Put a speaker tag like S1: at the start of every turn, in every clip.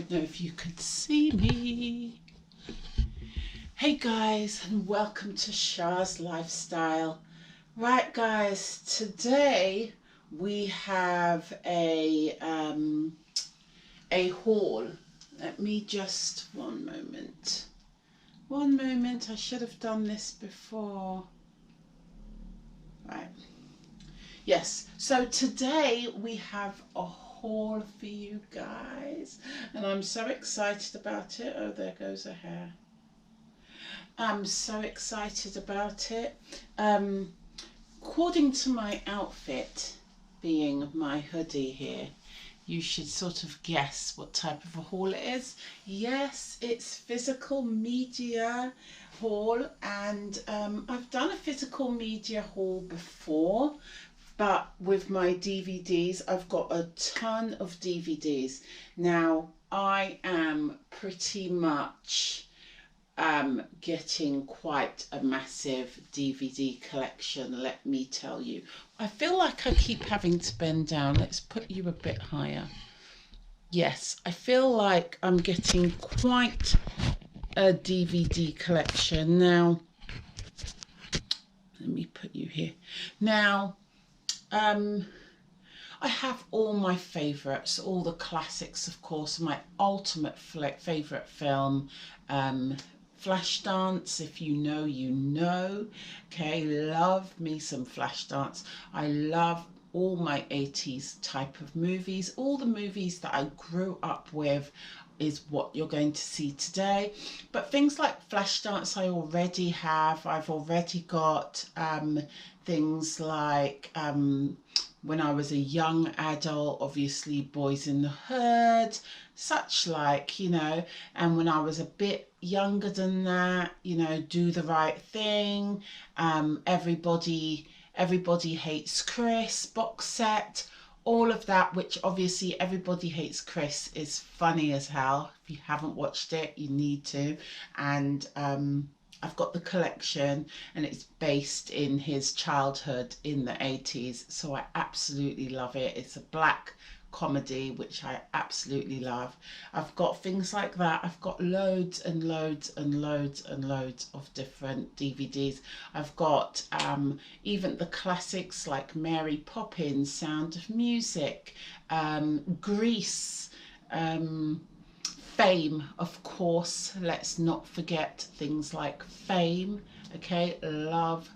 S1: don't know if you could see me. Hey guys, and welcome to Shah's Lifestyle. Right guys, today we have a haul. Let me just one moment. I should have done this before. Right. Yes, so today we have a haul for you guys, and I'm so excited about it. Oh, there goes a hair. I'm so excited about it. According to my outfit, being my hoodie here, you should sort of guess what type of a haul it is. Yes, it's physical media haul, and I've done a physical media haul before, but with my DVDs, I've got a ton of DVDs. Now, I am pretty much getting quite a massive DVD collection, let me tell you. I feel like I keep having to bend down. Let's put you a bit higher. Yes, I feel like I'm getting quite a DVD collection. Now, let me put you here. Now, I have all my favourites, all the classics, of course. My ultimate favourite film, Flashdance. If you know, you know. Okay, love me some Flashdance. I love all my 80s type of movies. All the movies that I grew up with is what you're going to see today. But things like Flashdance I already have. I've already got things like when I was a young adult, obviously Boys in the Hood, such like, you know, and when I was a bit younger than that, you know, Do the Right Thing, Everybody Hates Chris box set, all of that, which obviously Everybody Hates Chris is funny as hell. If you haven't watched it, you need to. And I've got the collection, and it's based in his childhood in the 80s, so I absolutely love it. It's a black comedy, which I absolutely love. I've got things like that. I've got loads and loads and loads and loads of different DVDs. I've got even the classics like Mary Poppins, Sound of Music, Grease, Fame, of course. Let's not forget things like Fame. Okay, love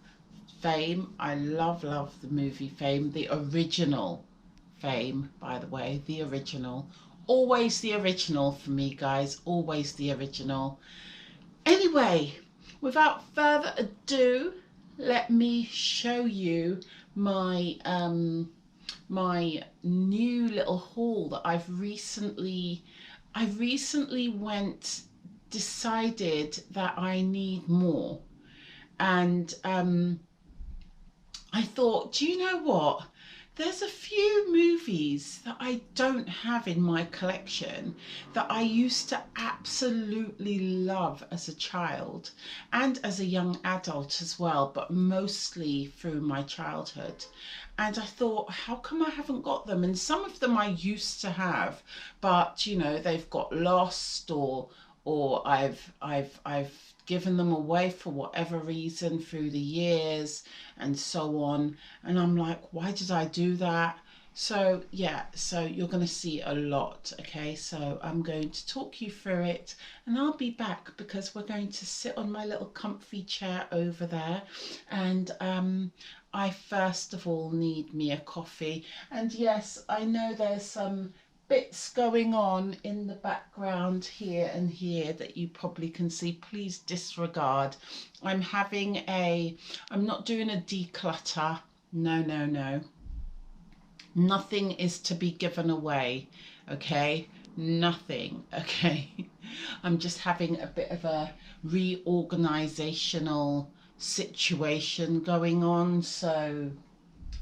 S1: Fame. I love the movie Fame, the original Fame, by the way, the original. Always the original for me, guys, always the original. Anyway, without further ado, let me show you my my new little haul that I recently decided that I need more. And I thought, do you know what? There's a few movies that I don't have in my collection that I used to absolutely love as a child and as a young adult as well, but mostly through my childhood. And I thought, how come I haven't got them? And some of them I used to have, but you know, they've got lost, or I've given them away for whatever reason through the years and so on. And I'm like, why did I do that? So yeah, so you're going to see a lot. Okay, so I'm going to talk you through it, and I'll be back because we're going to sit on my little comfy chair over there. And I first of all need me a coffee. And yes, I know there's some bits going on in the background here and here that you probably can see. Please disregard. I'm not doing a declutter. No. Nothing is to be given away. Okay, nothing. Okay. I'm just having a bit of a reorganizational situation going on. So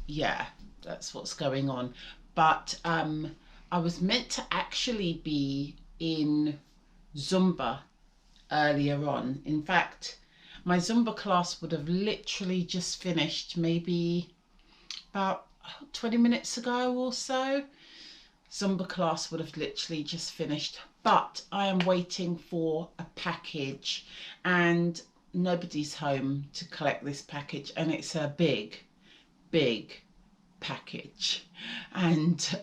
S1: yeah, that's what's going on. But I was meant to actually be in Zumba earlier on. In fact, my Zumba class would have literally just finished maybe about 20 minutes ago or so. Zumba class would have literally just finished, but I am waiting for a package and nobody's home to collect this package, and it's a big package. And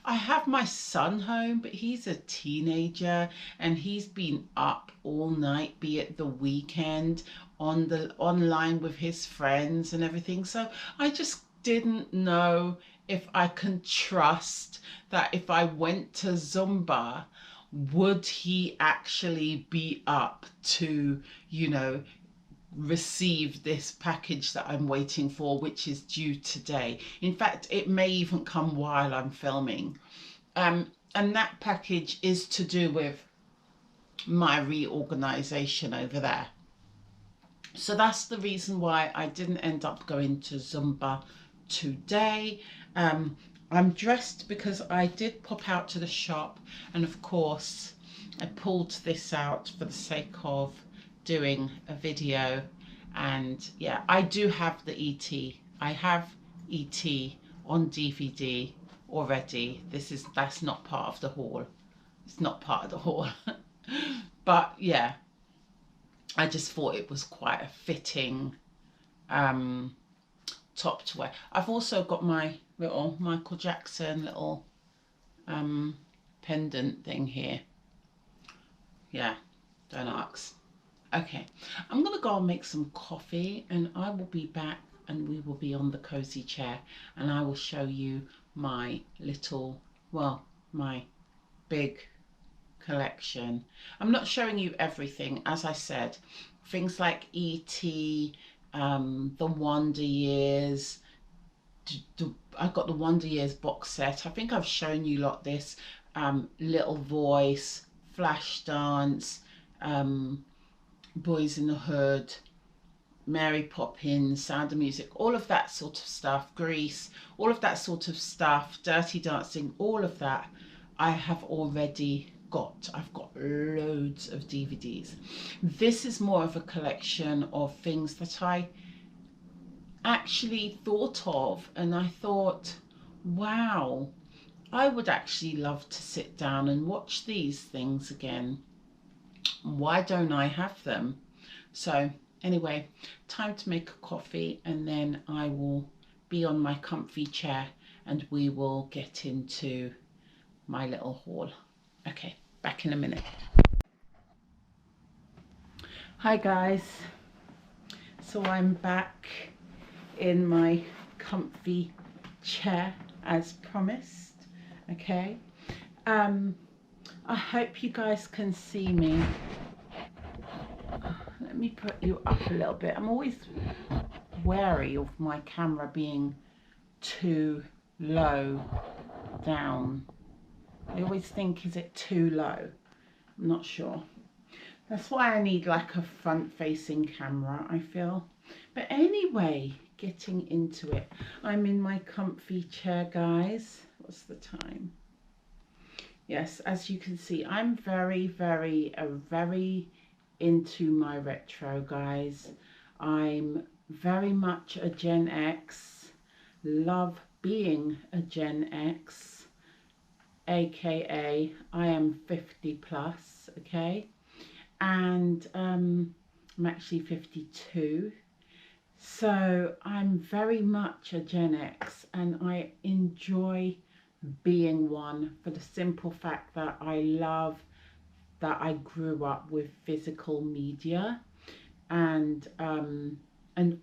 S1: I have my son home, but he's a teenager and he's been up all night, be it the weekend, online with his friends and everything. So I just didn't know if I can trust that if I went to Zumba, would he actually be up to, receive this package that I'm waiting for, which is due today. In fact, it may even come while I'm filming. And that package is to do with my reorganization over there. So that's the reason why I didn't end up going to Zumba today. I'm dressed because I did pop out to the shop, and of course I pulled this out for the sake of doing a video. And yeah, I do have the ET. I have ET on DVD already. That's not part of the haul. It's not part of the haul. But yeah, I just thought it was quite a fitting top to wear. I've also got my little Michael Jackson little pendant thing here. Yeah, don't ask. Okay, I'm gonna go and make some coffee, and I will be back, and we will be on the cozy chair, and I will show you my little, well, my big collection. I'm not showing you everything, as I said. Things like E.T., the Wonder Years. I got the Wonder Years box set. I think I've shown you lot this. Little Voice, Flashdance, Boys in the Hood, Mary Poppins, Sound of Music, all of that sort of stuff, Grease, all of that sort of stuff, Dirty Dancing, all of that I have already got. I've got loads of DVDs. This is more of a collection of things that I actually thought of, and I thought, wow, I would actually love to sit down and watch these things again. Why don't I have them? So anyway, time to make a coffee, and then I will be on my comfy chair and we will get into my little haul. Okay, back in a minute. Hi guys, so I'm back in my comfy chair as promised. Okay, I hope you guys can see me. Let me put you up a little bit. I'm always wary of my camera being too low down. I always think, is it too low? I'm not sure. That's why I need like a front facing camera, I feel. But anyway, getting into it. I'm in my comfy chair, guys. What's the time? Yes, as you can see, I'm very into my retro, guys. I'm very much a Gen X. Love being a Gen X, aka I am 50 plus, okay? And I'm actually 52. So I'm very much a Gen X, and I enjoy being one for the simple fact that I love that I grew up with physical media, and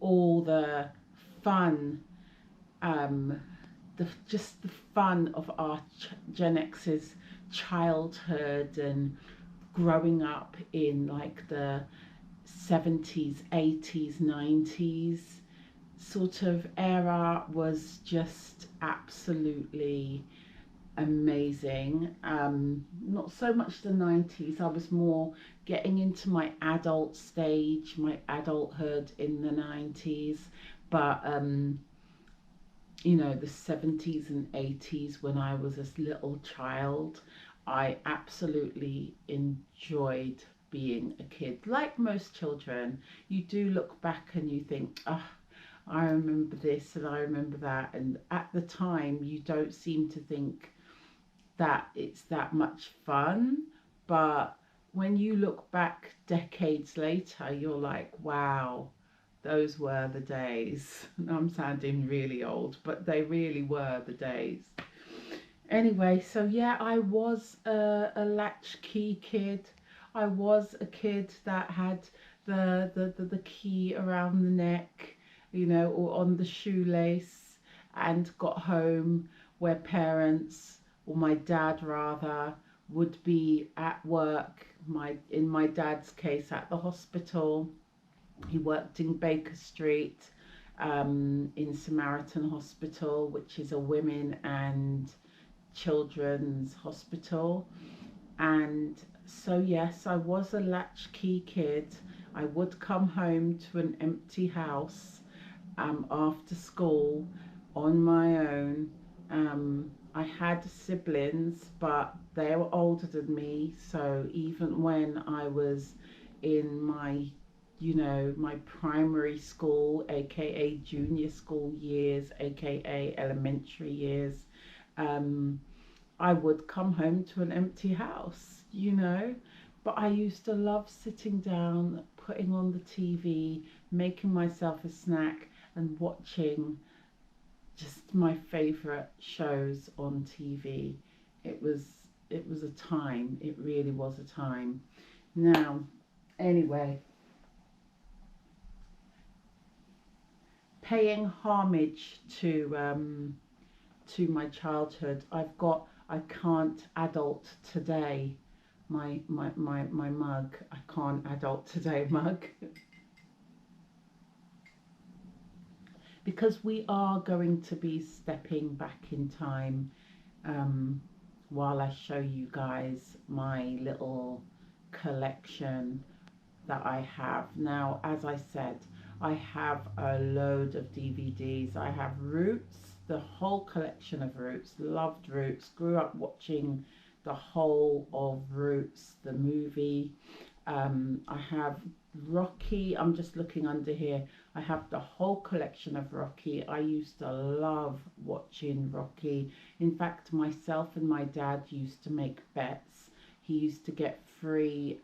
S1: all the fun, just the fun of our Gen X's childhood and growing up in like the 70s, 80s, 90s sort of era was just absolutely amazing. Not so much the 90s. I was more getting into my adult stage, my adulthood in the 90s, but you know, the 70s and 80s when I was a little child, I absolutely enjoyed being a kid. Like most children, you do look back and you think, oh, I remember this and I remember that, and at the time you don't seem to think that it's that much fun. But when you look back decades later, you're like, wow, those were the days. I'm sounding really old, but they really were the days. Anyway, so yeah, I was a latchkey kid. I was a kid that had the key around the neck, or on the shoelace, and got home where parents, or my dad rather, would be at work. In my dad's case, at the hospital. He worked in Baker Street, in Samaritan Hospital, which is a women and children's hospital. And so, yes, I was a latchkey kid. I would come home to an empty house, after school on my own. I had siblings, but they were older than me. So even when I was in my primary school, aka junior school years, aka elementary years, um, I would come home to an empty house. But I used to love sitting down, putting on the TV, making myself a snack, and watching just my favorite shows on TV. It was it was a time. It really was a time. Now, anyway, paying homage to my childhood. I can't adult today. My mug. I can't adult today mug. Because we are going to be stepping back in time, while I show you guys my little collection that I have. Now, as I said, I have a load of DVDs. I have Roots, the whole collection of Roots. Loved Roots. Grew up watching the whole of Roots, the movie. I have Rocky. I'm just looking under here. I have the whole collection of Rocky. I used to love watching Rocky. In fact, myself and my dad used to make bets. He used to get free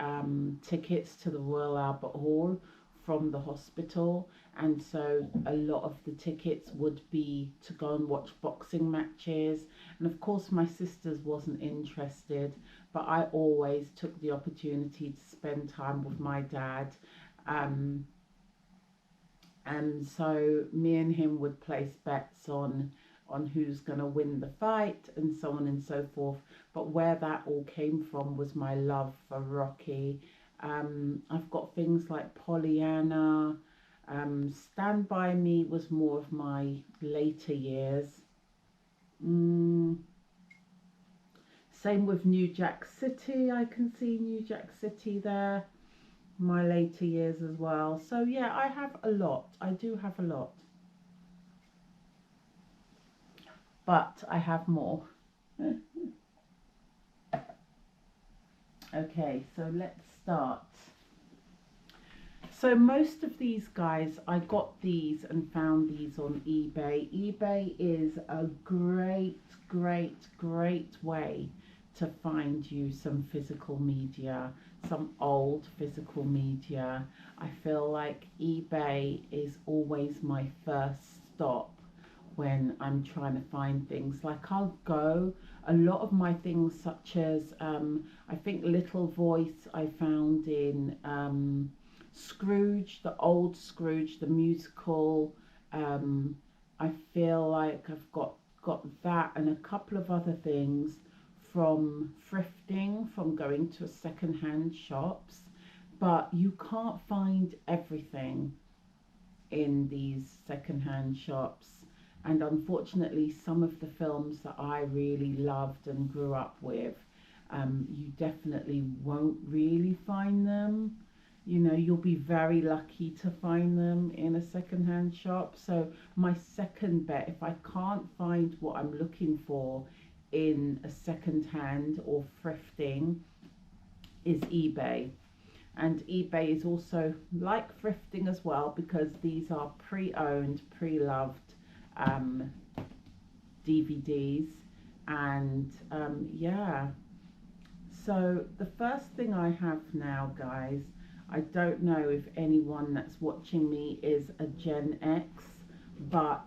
S1: tickets to the Royal Albert Hall from the hospital, and so a lot of the tickets would be to go and watch boxing matches. And of course my sisters wasn't interested, but I always took the opportunity to spend time with my dad. And so me and him would place bets on who's going to win the fight, and so on and so forth. But where that all came from was my love for Rocky. I've got things like Pollyanna. Stand By Me was more of my later years. Same with New Jack City. I can see New Jack City there. My later years as well. So yeah, I have a lot. I do have a lot. But I have more. Okay, so let's start. So most of these guys, I got these and found these on eBay. eBay is a great, great, great way to find you some physical media, some old physical media. I feel like eBay is always my first stop when I'm trying to find things. Like a lot of my things, such as I think Little Voice, I found in Scrooge, the old Scrooge, the musical. I feel like I've got that and a couple of other things from thrifting, from going to second-hand shops. But you can't find everything in these second-hand shops. And unfortunately, some of the films that I really loved and grew up with, you definitely won't really find them. You'll be very lucky to find them in a second-hand shop. So my second bet, if I can't find what I'm looking for in a second-hand or thrifting, is eBay. And eBay is also like thrifting as well, because these are pre-owned, pre-loved DVDs. And yeah, so the first thing I have now, guys, I don't know if anyone that's watching me is a Gen X, but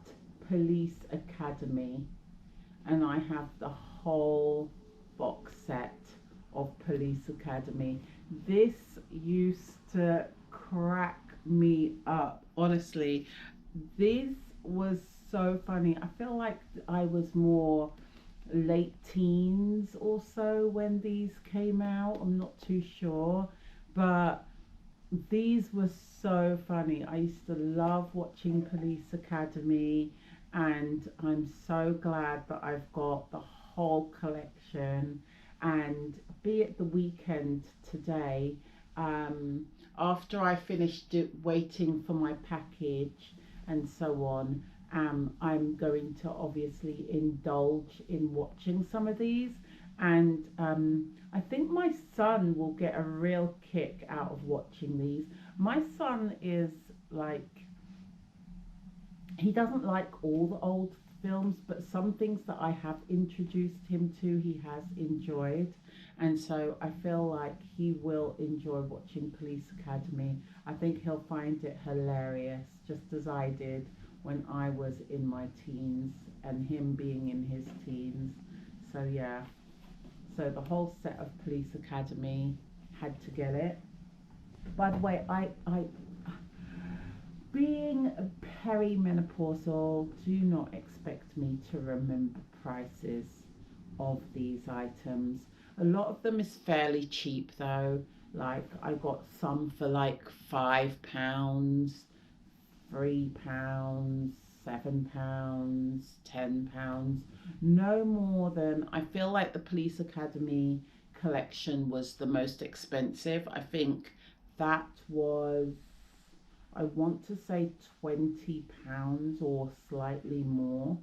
S1: Police Academy. And I have the whole box set of Police Academy. This used to crack me up. Honestly, this was so funny. I feel like I was more late teens or so when these came out. I'm not too sure, but these were so funny. I used to love watching Police Academy, and I'm so glad that I've got the whole collection. And be it the weekend today, um, after I finished waiting for my package and so on, I'm going to obviously indulge in watching some of these. And I think my son will get a real kick out of watching these. My son is like, he doesn't like all the old films, but some things that I have introduced him to, he has enjoyed. And so I feel like he will enjoy watching Police Academy. I think he'll find it hilarious, just as I did when I was in my teens and him being in his teens. So yeah, so the whole set of Police Academy, had to get it. By the way, I being perimenopausal, do not expect me to remember prices of these items. A lot of them is fairly cheap though. Like I got some for like £5, £3, £7, £10. No more than, I feel like the Police Academy collection was the most expensive. I think that was, I want to say £20 or slightly more.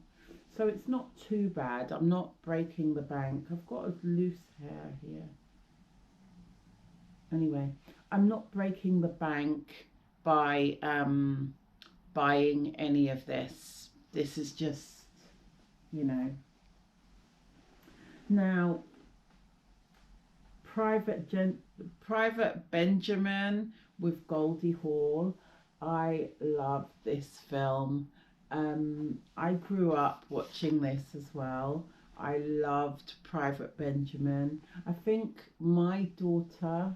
S1: So it's not too bad. I'm not breaking the bank. I've got a loose hair here. Anyway, I'm not breaking the bank by buying any of this. This is just, you know. Now, Private Benjamin with Goldie Hawn. I love this film. I grew up watching this as well. I loved Private Benjamin. I think my daughter,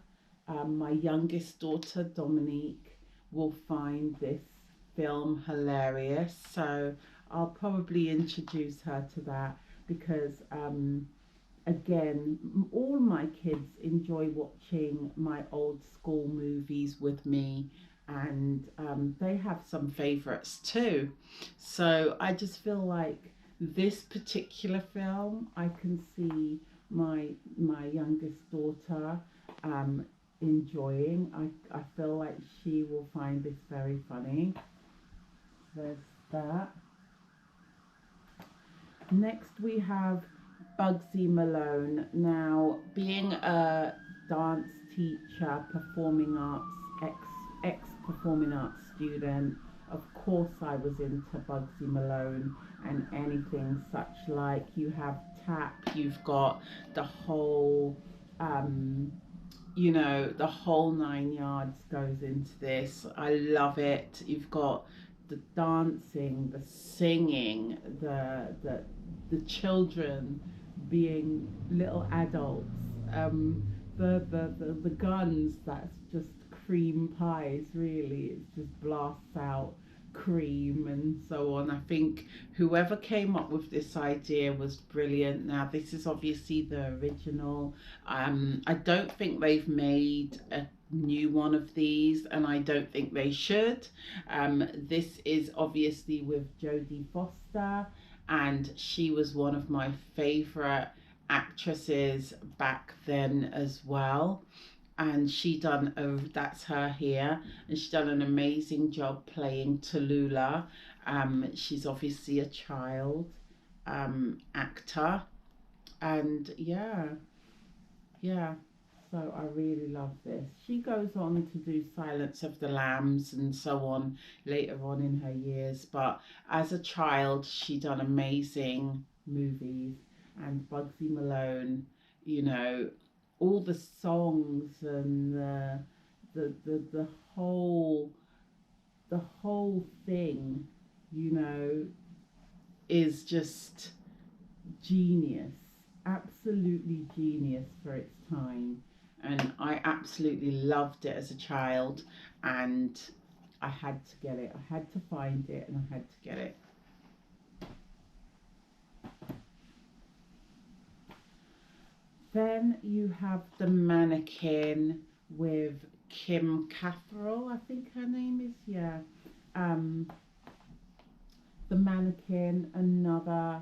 S1: my youngest daughter, Dominique, will find this film hilarious. So I'll probably introduce her to that because again, all my kids enjoy watching my old school movies with me, and they have some favorites too. So I just feel like this particular film, I can see my youngest daughter enjoying. I feel like she will find this very funny. There's that. Next we have Bugsy Malone. Now, being a dance teacher, performing arts, ex performing arts student, of course I was into Bugsy Malone and anything such like. You have tap, you've got the whole, the whole 9 yards goes into this. I love it. You've got the dancing, the singing, the children being little adults, the guns, that's just cream pies, really. It just blasts out cream and so on. I think whoever came up with this idea was brilliant. Now, this is obviously the original. I don't think they've made a new one of these, and I don't think they should. This is obviously with Jodie Foster, and she was one of my favorite actresses back then as well. And she done, oh, that's her here, and she done an amazing job playing Tallulah. She's obviously a child actor, and yeah, so I really love this. She goes on to do Silence of the Lambs and so on later on in her years, but as a child, she done amazing movies. and Bugsy Malone, you know, all the songs and the whole the whole thing, you know, is just genius, absolutely genius for its time. And I absolutely loved it as a child, and I had to get it. I had to find it, and I had to get it. Then you have the mannequin with Kim Cattrall, I think her name is. Yeah. Um, the mannequin, another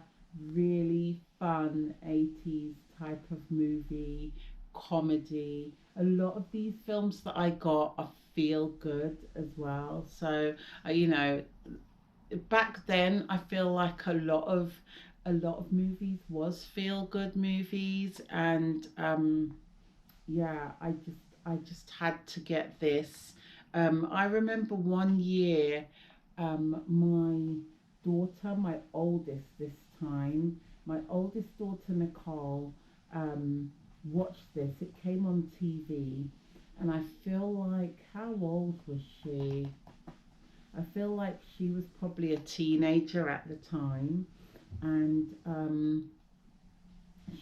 S1: really fun 80s type of movie, comedy. A lot of these films that I got are feel good as well. So, you know, back then I feel like a lot of movies was feel good movies, and yeah, I just had to get this. I remember one year, my daughter, my oldest this time, my oldest daughter Nicole, watched this. It came on TV, and I feel like, how old was she? I feel like she was probably a teenager at the time, and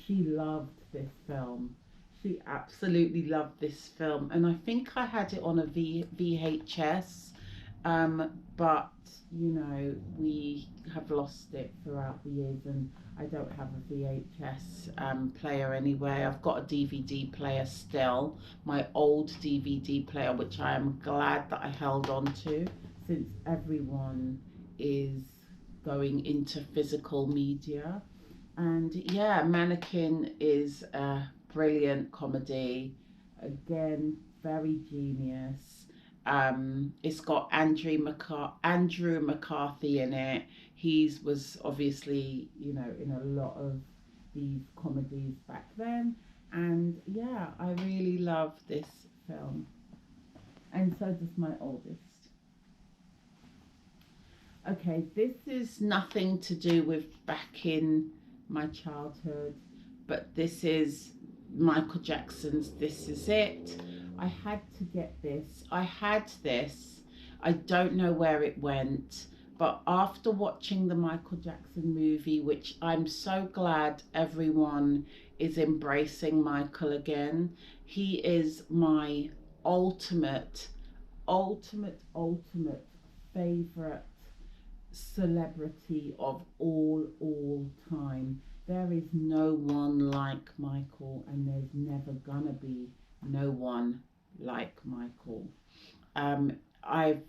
S1: she loved this film. She absolutely loved this film, and I think I had it on a VHS, but you know, we have lost it throughout the years, and I don't have a VHS player anyway. I've got a DVD player still, my old DVD player, which I am glad that I held on to, since everyone is going into physical media. And yeah, Mannequin is a brilliant comedy. Again, very genius. It's got Andrew McCarthy in it. He was obviously, you know, in a lot of these comedies back then. And yeah, I really love this film. And so does my oldest. Okay, this is nothing to do with back in my childhood, but this is Michael Jackson's This Is It. I had to get this. I had this. I don't know where it went, but after watching the Michael Jackson movie, which I'm so glad everyone is embracing Michael again, he is my ultimate, ultimate favorite celebrity of all time. There is no one like Michael, and there's never gonna be no one like Michael. Um, I've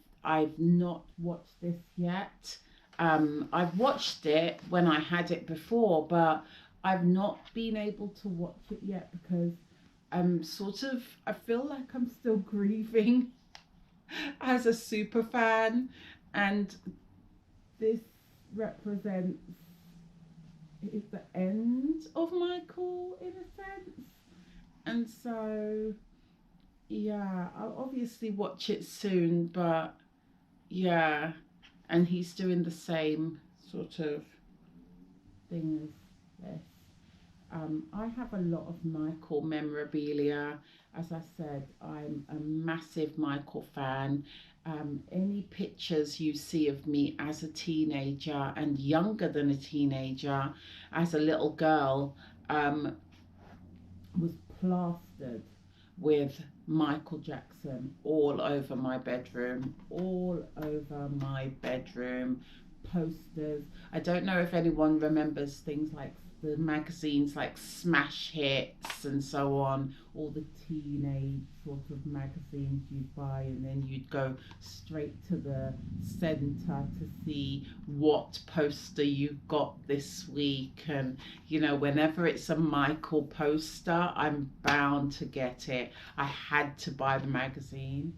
S1: not watched this yet. I've watched it when I had it before, but I've not been able to watch it yet because I'm sort of, I feel like I'm still grieving as a super fan, and this represents the end of Michael in a sense. And so, yeah, I'll obviously watch it soon, but yeah, and he's doing the same sort of thing as this. I have a lot of Michael memorabilia. As I said, I'm a massive Michael fan. Any pictures you see of me as a teenager and younger than a teenager, as a little girl, was plastered with Michael Jackson all over my bedroom, all over my bedroom. Posters. I don't know if anyone remembers things like the magazines like Smash Hits and so on, all the teenage sort of magazines you'd buy, and then you'd go straight to the centre to see what poster you got this week. And you know, whenever it's a Michael poster, I'm bound to get it. I had to buy the magazine.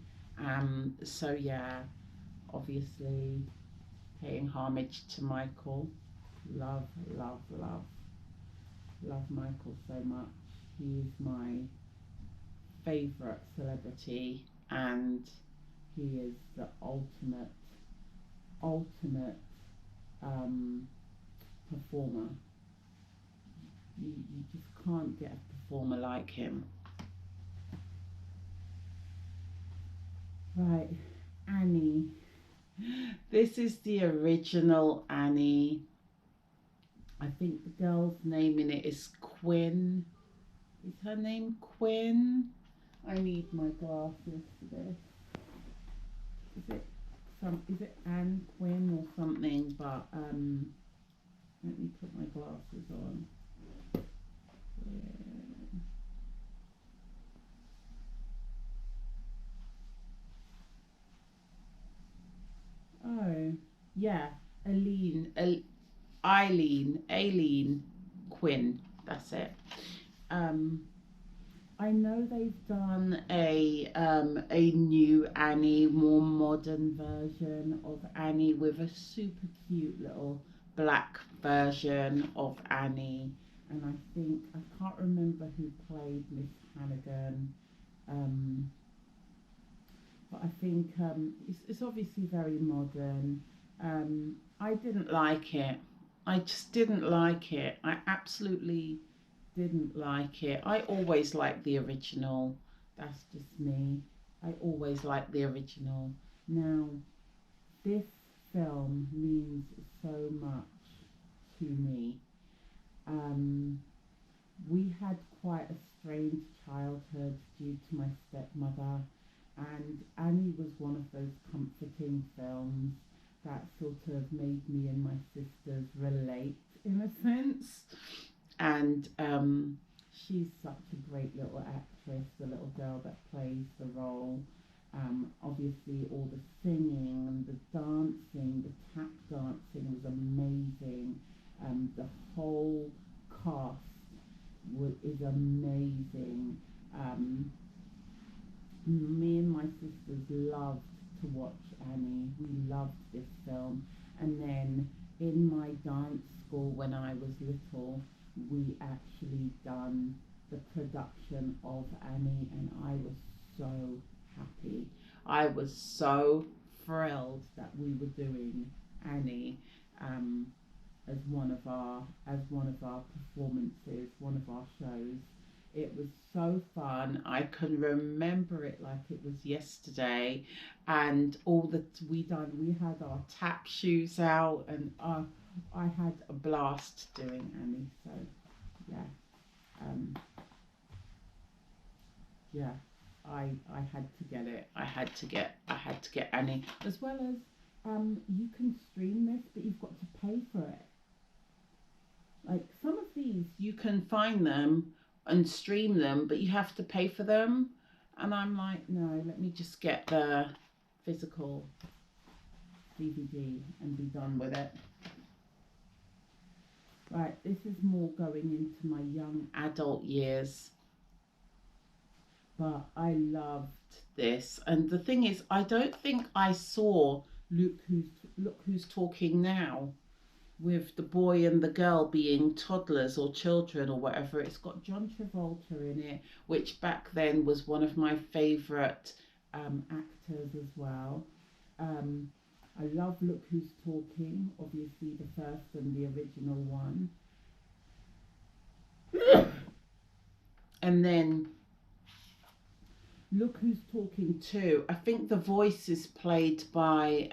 S1: So yeah, obviously paying homage to Michael. Love, love, love, love Michael so much. He is my favourite celebrity, and he is the ultimate um, performer. You just can't get a performer like him. Right, Annie. This is the original Annie. I think the girl's name in it is Quinn. Is her name Quinn? I need my glasses for this. Is it Anne Quinn or something? But let me put my glasses on. Oh, yeah, Aileen Quinn. That's it. Um, I know they've done a new Annie, more modern version of Annie with a super cute little black version of Annie, and I think I can't remember who played Miss Hannigan, um, but I think it's obviously very modern. I didn't like it. I just didn't like it. I absolutely didn't like it. I always liked the original. That's just me. I always liked the original. Now, this film means so much to me. Um, we had quite a strange childhood due to my stepmother, and Annie was one of those comforting films that sort of made me and my sisters relate in a sense. And she's such a great little actress, the little girl that plays the role. Obviously, all the singing and the dancing, the tap dancing was amazing. The whole cast is amazing. Um, Me and my sisters loved to watch Annie. We loved this film. And then in my dance school when I was little, we actually done the production of Annie, and I was so happy. I was so thrilled that we were doing Annie, um, as one of our performances, one of our shows. It was so fun. I can remember it like it was yesterday, and all that we had our tap shoes out, and I had a blast doing Annie. So yeah, um, yeah, I had to get it. I had to get Annie, as well as you can stream this, but you've got to pay for it. Like some of these, you can find them and stream them, but you have to pay for them. And I'm like, no, let me just get the physical DVD and be done with it. Right, this is more going into my young adult years, but I loved this. And the thing is, I don't think I saw Look Who's Talking Now with the boy and the girl being toddlers or children or whatever. It's got John Travolta in it, which back then was one of my favourite actors as well. Um, I love Look Who's Talking, obviously the first and the original one. And then Look Who's Talking too. I think the voice is played by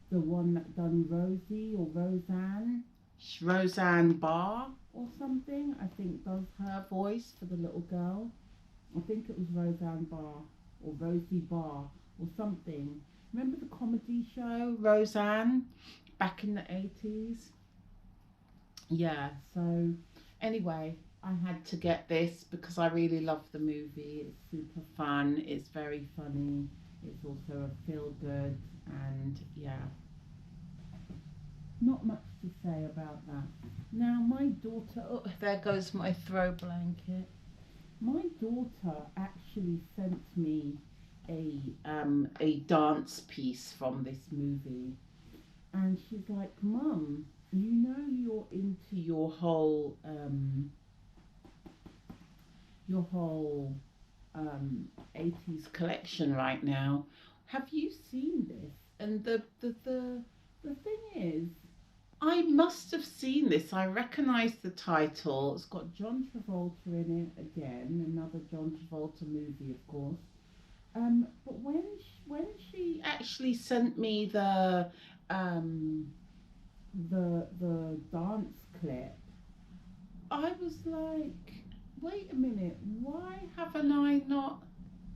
S1: the one that done Rosie or Roseanne Barr or something, I think does her voice for the little girl. I think it was Roseanne Barr or Rosie Barr or something. Remember the comedy show Roseanne back in the 80s? Yeah, so anyway, I had to get this because I really love the movie. It's super fun, it's very funny, it's also a feel good, and yeah, not much to say about that. Now, my daughter, oh, there goes my throw blanket. My daughter actually sent me a dance piece from this movie, and she's like, "Mum, you know you're into your whole 80s collection right now. Have you seen this?" And the thing is, I must have seen this. I recognise the title. It's got John Travolta in it again, another John Travolta movie, of course. But when she actually sent me um, the dance clip, I was like, wait a minute, why haven't I not?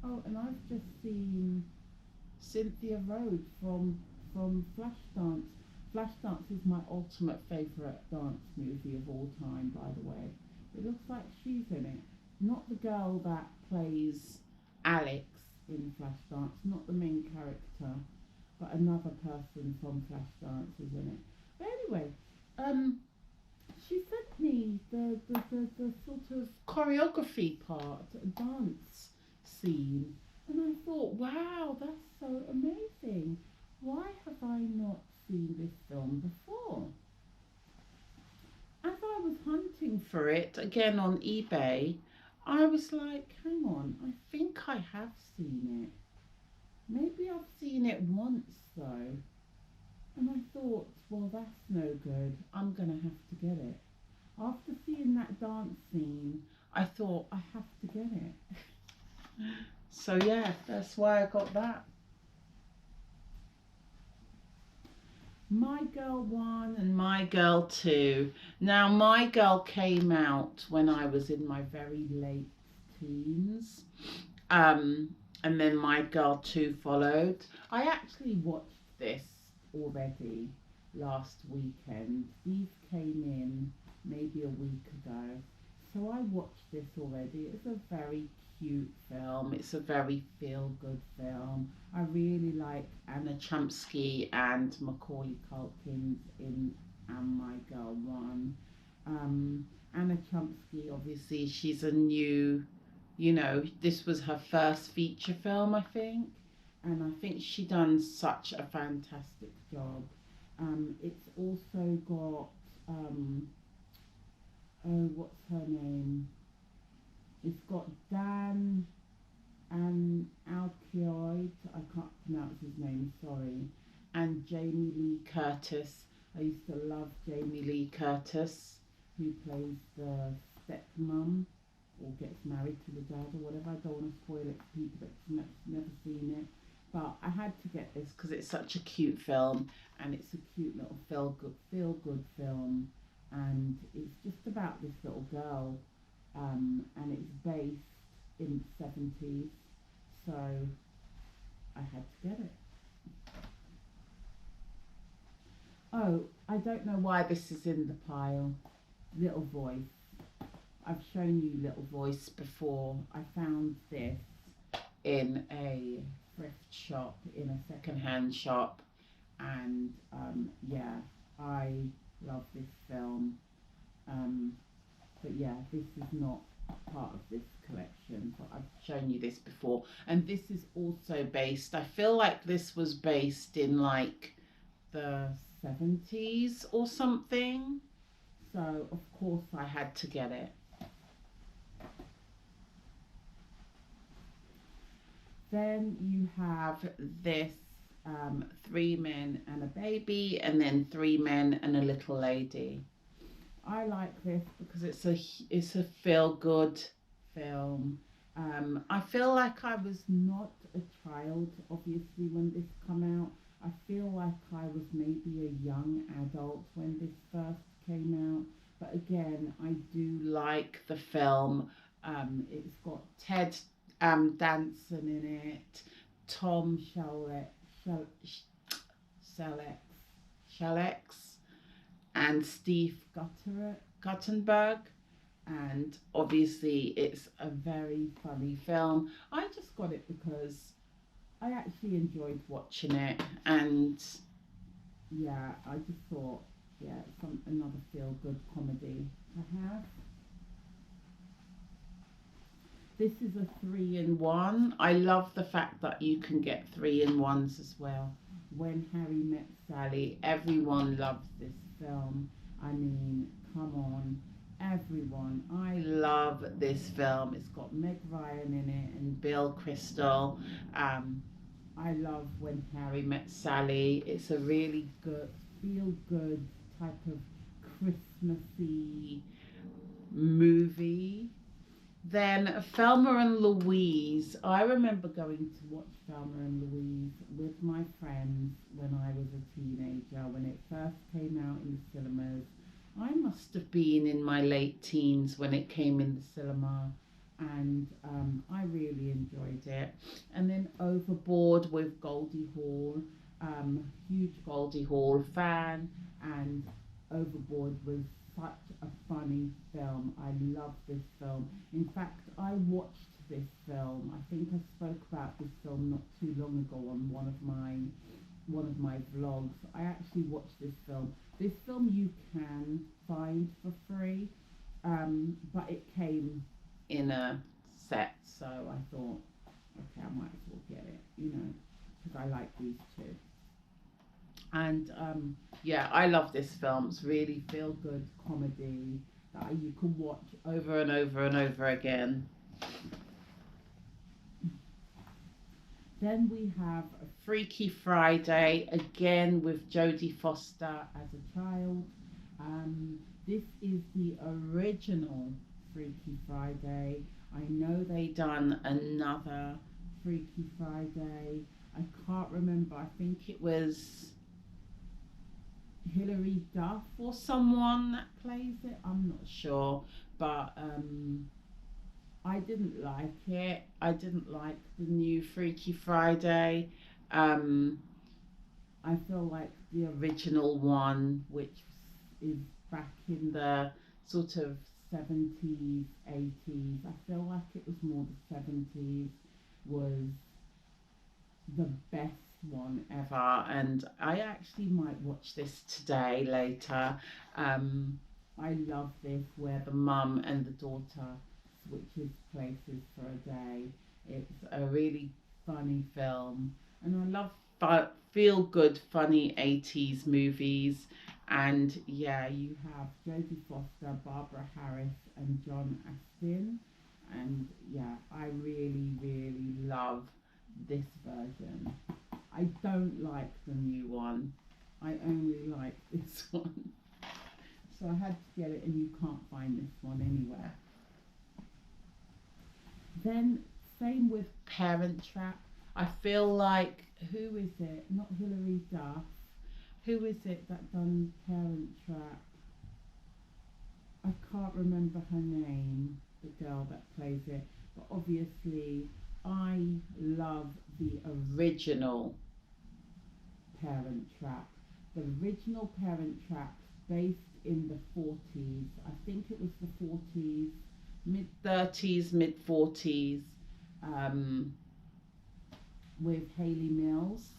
S1: Oh, and I've just seen Cynthia Rhodes from Flashdance. Flashdance is my ultimate favourite dance movie of all time, by the way. It looks like she's in it. Not the girl that plays Alex in Flashdance, not the main character, but another person from Flashdance is in it. But anyway, um, she sent me the sort of choreography part, a dance scene, and I thought, wow, that's so amazing. Why have I not seen this film before? As I was hunting for it again on eBay, I was like, hang on, I think I have seen it. Maybe I've seen it once though. And I thought, well, that's no good. I'm going to have to get it. After seeing that dance scene, I thought I have to get it. So yeah, that's why I got that. My Girl 1 and My Girl 2. Now, My Girl came out when I was in my very late teens. And then My Girl 2 followed. I actually watched this already last weekend. These came in maybe a week ago. So I watched this already. It's a very cute film. It's a very feel-good film. I really like Anna Chomsky and Macaulay Culkin in My Girl 1. Anna Chomsky, obviously, she's a new, this was her first feature film, I think. And I think she done such a fantastic job. It's also got, oh, what's her name? It's got Dan and Alkioid, I can't pronounce his name, sorry, and Jamie Lee Curtis. I used to love Jamie Lee Curtis, who plays the stepmom or gets married to the dad or whatever. I don't want to spoil it for people that's never seen it. But I had to get this because it's such a cute film, and it's a cute little feel good film, and it's just about this little girl, and it's based in the 70s, so I had to get it. Oh, I don't know why this is in the pile. Little Voice. I've shown you Little Voice before. I found this in a thrift shop, in a second-hand shop, and yeah, I love this film. Um, but yeah, this is not part of this collection, but I've shown you this before. And this is also based, I feel like this was based in like the 70s or something. So of course I had to get it. Then you have this Three Men and a Baby, and then Three Men and a Little Lady. I like this because it's a feel good film. I feel like I was not a child, obviously, when this come out. I feel like I was maybe a young adult when this first came out. But again, I do like the film. It's got Ted Danson in it, Tom Shallex, and Steve Guttenberg. And obviously, it's a very funny film. I just got it because I actually enjoyed watching it, and yeah, I just thought, yeah, another feel good comedy to have. This is a 3-in-1. I love the fact that you can get 3-in-1s as well. When Harry Met Sally, everyone loves this film. I mean, come on, everyone. I love this film. It's got Meg Ryan in it and Bill Crystal. I love When Harry Met Sally. It's a really good, feel good type of Christmassy movie. Then Thelma and Louise. I remember going to watch Thelma and Louise with my friends when I was a teenager, when it first came out in the cinemas. I must have been in my late teens when it came in the cinema, and I really enjoyed it. And then Overboard with Goldie Hawn, huge Goldie Hawn fan, and Overboard was such a funny film. I love this film. In fact, I watched this film. I think I spoke about this film not too long ago on one of my vlogs. I actually watched this film. This film you can find for free, but it came in a set, so I thought, okay, I might as well get it, because I like these two. And yeah, I love this film. It's really feel good comedy that you can watch over and over and over again. Then we have Freaky Friday, again with Jodie Foster as a child. This is the original Freaky Friday. I know they done another Freaky Friday. I can't remember. I think it was Hilary Duff or someone that plays it. I'm not sure, but I didn't like it. I didn't like the new Freaky Friday. I feel like the original one, which is back in the sort of 70s, 80s, I feel like it was more the 70s, was the best one ever. And I actually might watch this today, later. I love this, where the mum and the daughter switches places for a day. It's a really funny film, and I love feel good, funny 80s movies. And yeah, you have Jodie Foster, Barbara Harris, and John Astin. And yeah, I really, really love this version. I don't like the new one. I only like this one. So I had to get it, and you can't find this one anywhere. Then same with Parent Trap. I feel like, who is it? Not Hilary Duff. Who is it that done Parent Trap? I can't remember her name, the girl that plays it. But obviously, I love the original Parent Trap. The original Parent Trap, based in the 40s. I think it was the 40s, mid 30s, mid 40s, with Hayley Mills.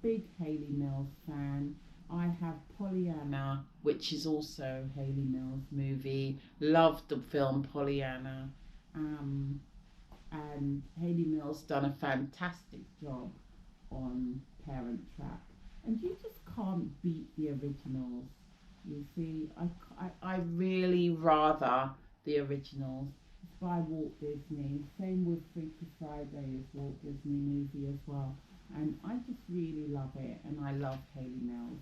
S1: Big Hayley Mills fan. I have Pollyanna, which is also Hayley Mills movie. Loved the film Pollyanna. And Hayley Mills done a fantastic job on Parent Trap. And you just can't beat the originals. You see, I really rather the originals. It's by Walt Disney. Same with Freaky Friday, is Walt Disney movie as well. And I just really love it, and I love Hayley Mills.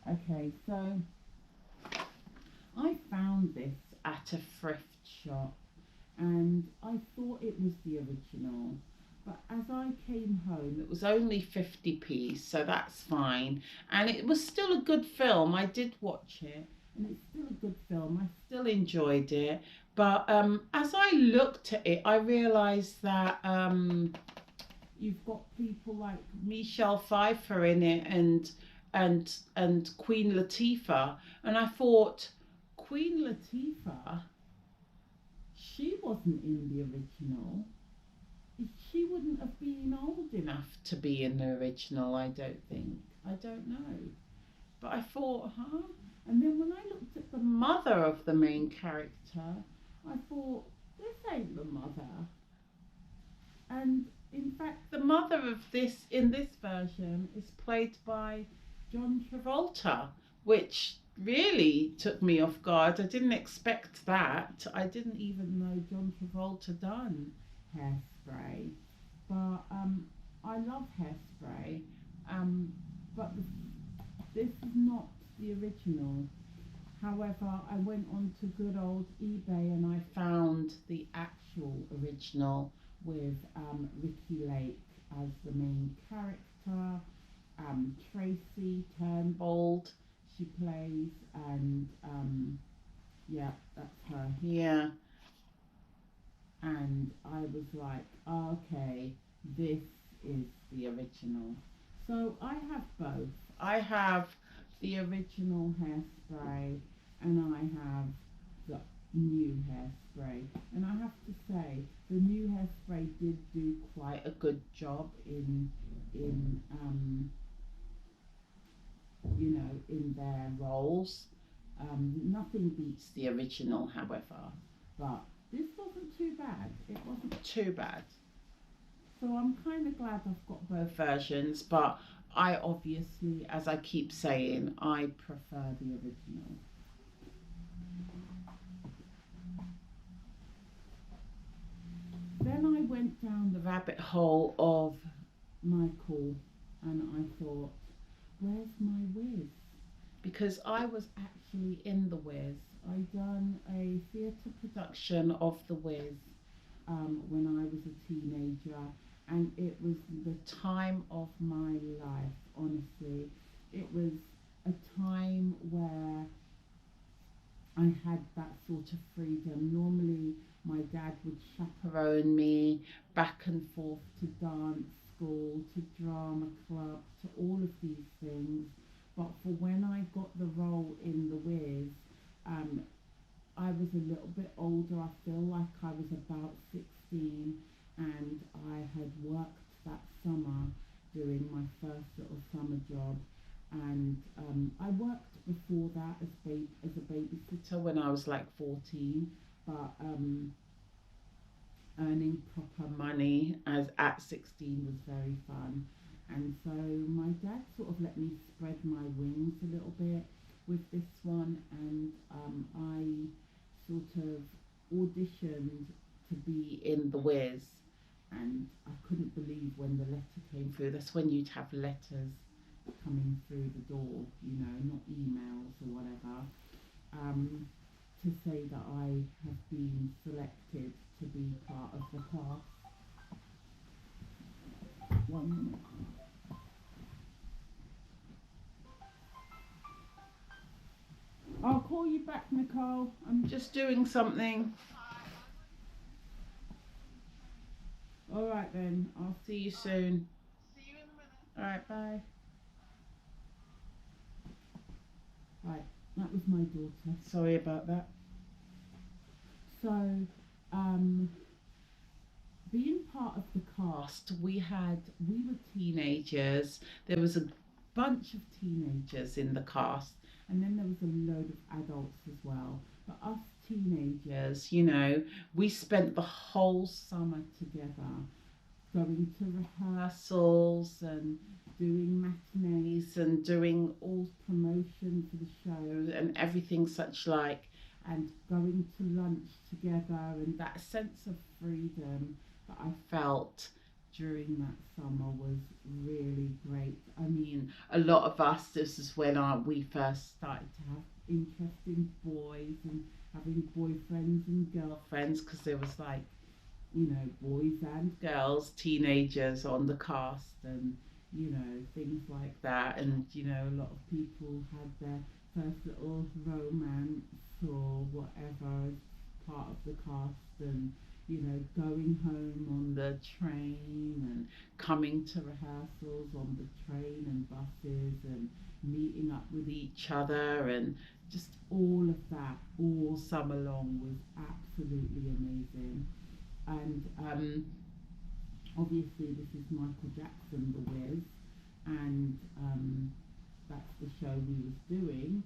S1: Okay, so I found this at a thrift shop, and I thought it was the original. But as I came home, it was only 50p, so that's fine. And it was still a good film. I did watch it, and it's still a good film. I still enjoyed it. But as I looked at it, I realised that you've got people like Michelle Pfeiffer in it, and Queen Latifah. And I thought, Queen Latifah, she wasn't in the original. She wouldn't have been old enough to be in the original, I don't think. I don't know. But I thought, huh? And then when I looked at the mother of the main character, I thought, this ain't the mother. And in fact, the mother of this, in this version, is played by John Travolta, which really took me off guard. I didn't expect that. I didn't even know John Travolta done Hairspray. But I love Hairspray. original. However, I went on to good old eBay and I found the actual original with Ricky Lake as the main character. Tracy Turnbold she plays, and yeah, that's her here. And I was like, okay, this is the original. So I have both. I have the original Hairspray and I have the new Hairspray. And I have to say, the new Hairspray did do quite a good job in in their roles. Nothing beats the original, however, but this wasn't too bad. It wasn't too bad. So I'm kind of glad I've got both versions, but I obviously, as I keep saying, I prefer the original. Then I went down the rabbit hole of Michael and I thought, where's my Wiz? Because I was actually in The Wiz. I done a theatre production of The Wiz when I was a teenager, and it was the time of my life, honestly. It was a time where I had that sort of freedom. Normally, my dad would chaperone me back and forth to dance school, to drama club, to all of these things. But for when I got the role in The Wiz, I was a little bit older. I feel like I was about 16, and I had worked that summer doing my first little summer job. And I worked before that as a babysitter when I was like 14, but earning proper money as at 16 was very fun. And so my dad sort of let me spread my wings a little bit with this one, and I sort of auditioned to be in The Wiz, and I couldn't believe when the letter came through. That's when you'd have letters coming through the door, not emails or whatever, to say that I have been selected to be part of the class. 1 minute. I'll call you back, Nicole. I'm just doing something. All right then. I'll see you soon. See you in a minute. All right, bye. Right, that was my daughter. Sorry about that. So, being part of the cast, we were teenagers. There was a bunch of teenagers in the cast, and then there was a load of adults as well. But us teenagers, we spent the whole summer together, going to rehearsals and doing matinees and doing all promotion for the show and everything such like, and going to lunch together, and that sense of freedom that I felt during that summer was really great. I mean, a lot of us, this is when we first started to have interest in boys and having boyfriends and girlfriends, because there was like, boys and girls, teenagers on the cast, and things like that. And a lot of people had their first little romance or whatever as part of the cast, and going home on the train and coming to rehearsals on the train and buses and meeting up with each other, and just all of that all summer long was absolutely amazing. And obviously this is Michael Jackson, The Wiz, and that's the show we was doing,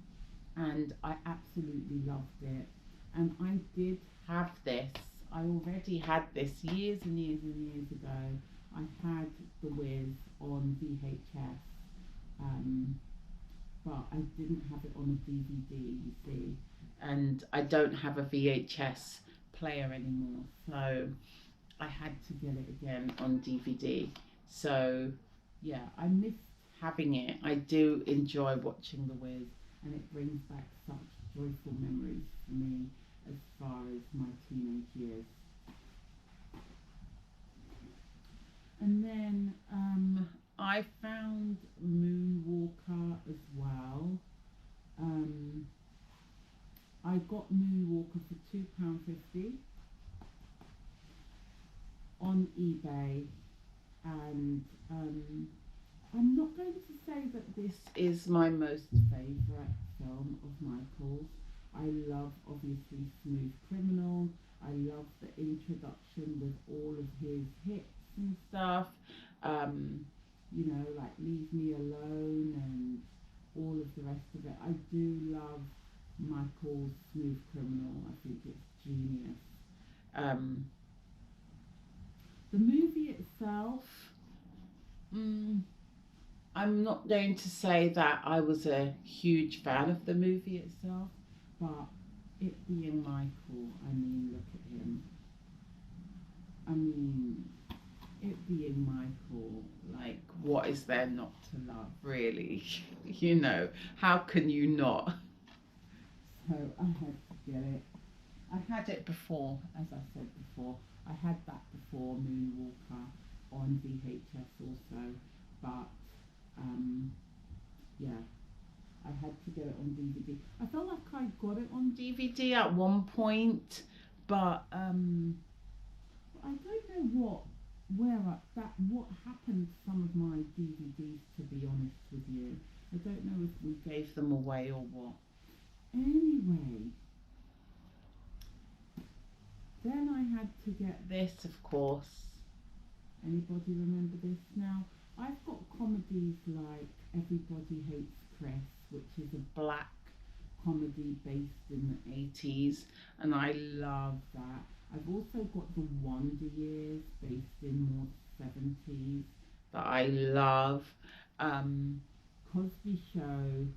S1: and I absolutely loved it. And I did have this. I already had this years and years and years ago. I had The Wiz on VHS, but I didn't have it on a DVD, you see. And I don't have a VHS player anymore, so I had to get it again on DVD. So yeah, I missed having it. I do enjoy watching The Wiz, and it brings back such joyful memories for me as far as my teenage years. And then I found Moonwalker as well. I got Moonwalker for £2.50 on eBay, and I'm not going to say that this is my most favourite film of Michael's. I love, obviously, Smooth Criminal. I love the introduction with all of his hits and stuff. You know, like Leave Me Alone and all of the rest of it. I do love Michael's Smooth Criminal. I think it's genius. The movie itself, I'm not going to say that I was a huge fan of the movie itself, but it being Michael, I mean, look at him. I mean, it being Michael, like, what is there not to love, really? You know, how can you not? So I had to get it. I had it before, as I said before. I had that before, Moonwalker, on VHS also, but yeah, I had to get it on DVD. I felt like I got it on DVD at one point, but I don't know what happened to some of my DVDs, to be honest with you. I don't know if we gave them away or what. Anyway, then I had to get this, of course. Anybody remember this now? I've got comedies like Everybody Hates Chris, which is a black comedy based in the 80s, and I love that. I've also got The Wonder Years, based in more 70s, that I love. Cosby Show,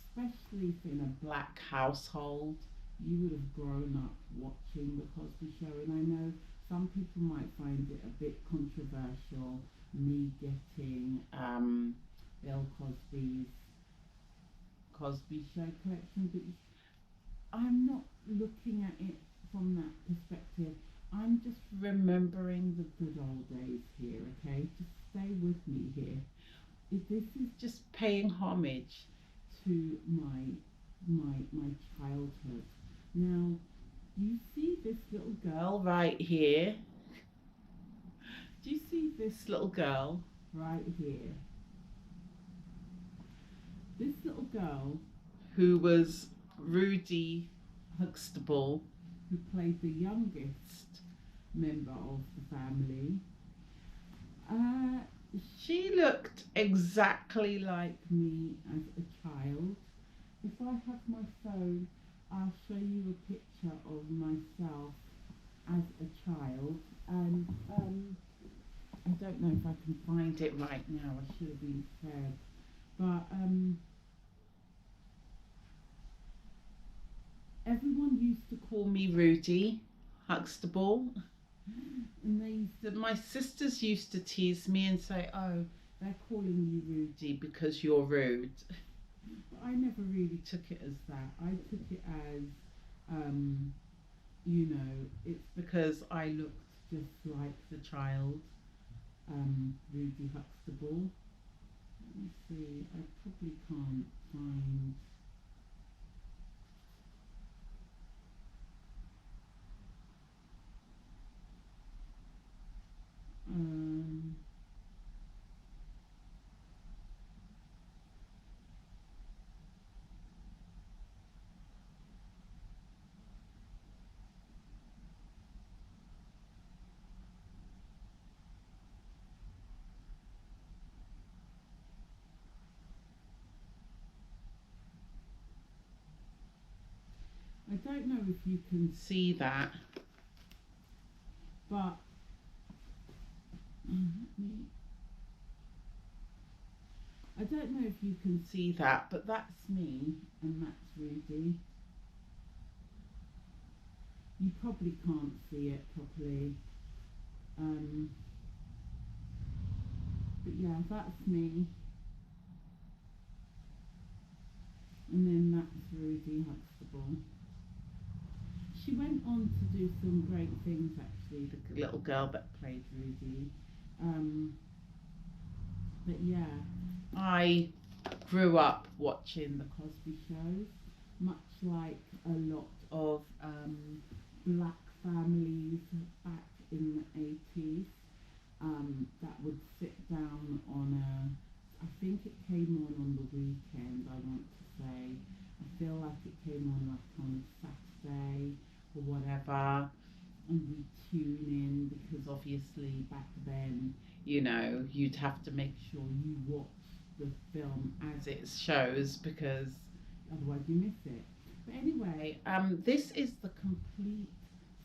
S1: especially if in a black household, you would have grown up watching The Cosby Show, and I know some people might find it a bit controversial, me getting Bill Cosby's Cosby Show collection, but I'm not looking at it from that perspective. I'm just remembering the good old days here, okay? Just stay with me here. This is just paying homage to my childhood. Now, you see this little girl right here? Do you see this little girl right here? This little girl, who was Rudy Huxtable, who played the youngest member of the family, she looked exactly like me as a child. If I have my phone, I'll show you a picture of myself as a child, and I don't know if I can find it right now. I should have been prepared, but everyone used to call me Rudy Huxtable, and my sisters used to tease me and say, "Oh, they're calling you Rudy because you're rude." But I never really took it as that. I took it as, you know, it's because I looked just like the child, Rudy Huxtable. Let me see, I probably can't find. I don't know if you can see that, but I don't know if you can see that, but that's me and that's Rudy. You probably can't see it properly. But yeah, that's me.
S2: And then that's Rudy Huxtable. She went on to do some great things, actually, the little girl that played Rudy. But yeah, I grew up watching the Cosby Show, much like a lot of black families back in the 80s that would sit down on I think it came on the weekend, I want to say. I feel like it came on like on Saturday or whatever, and we tune in because obviously back then, you know, you'd have to make sure you watch the film as it shows because otherwise you miss it. But anyway, this is the complete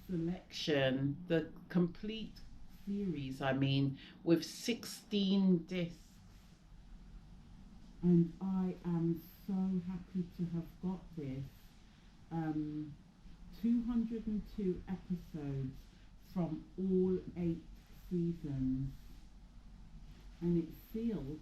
S2: selection, the complete series, I mean, with 16 discs. And I am so happy to have got this. 202 episodes from all 8 seasons, and it's sealed.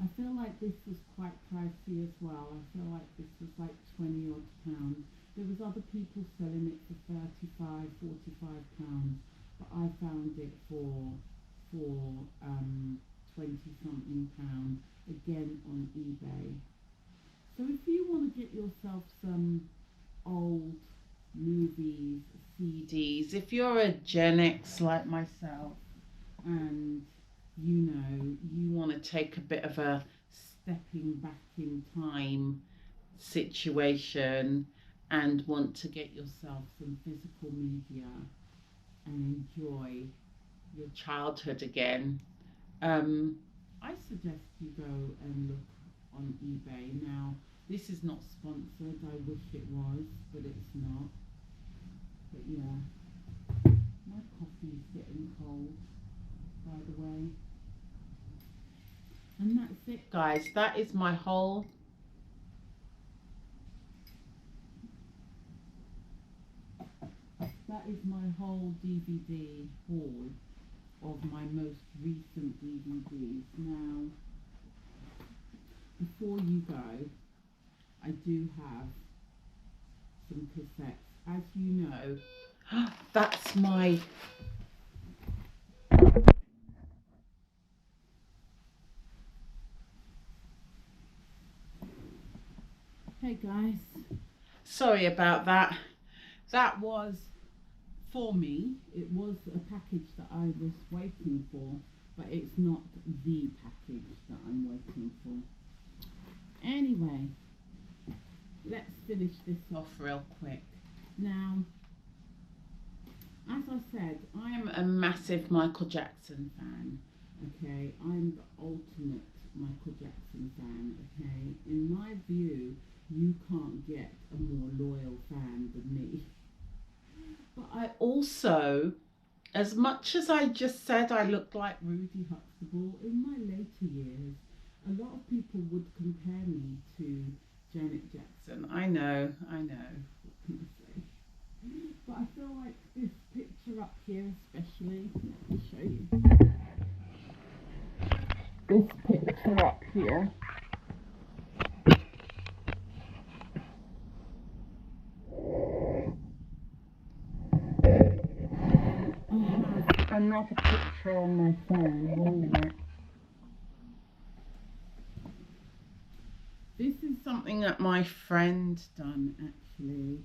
S2: I feel like this was quite pricey as well. I feel like this was like 20 odd pounds. There was other people selling it for 35, 45 pounds, but I found it for 20 something pounds again on eBay. So if you want to get yourself some old movies, CDs, if you're a Gen X like myself and you know you want to take a bit of a stepping back in time situation and want to get yourself some physical media and enjoy your childhood again, I suggest you go and look on eBay. Now, this is not sponsored. I wish it was, but it's not. But yeah, my coffee's getting cold, by the way. And that's it, guys. That is my whole DVD haul of my most recent DVDs. Now, before you go, I do have some cassettes. As you know, that's my hey guys, sorry about that. That was for me. It was a package that I was waiting for, but it's not the package that I'm waiting for. Anyway, let's finish this off real quick. Now, as I said, I am a massive Michael Jackson fan. Okay, I'm the ultimate Michael Jackson fan. Okay, in my view, you can't get a more loyal fan than me. But I also, as much as I just said I looked like Rudy Huxtable, in my later years, a lot of people would compare me to Janet Jackson. I know. What can I say? But I feel like this picture up here especially, let me show you. This picture up here. I have another picture on my phone. 1 minute. This is something that my friend done actually,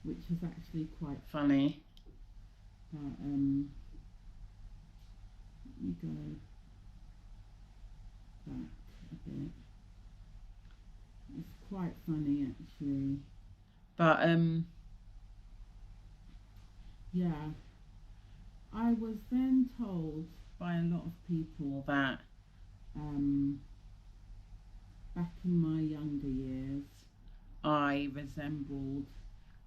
S2: which is actually quite funny. Let me go back a bit. It's quite funny actually, but yeah, I was then told by a lot of people that back in my younger years I resembled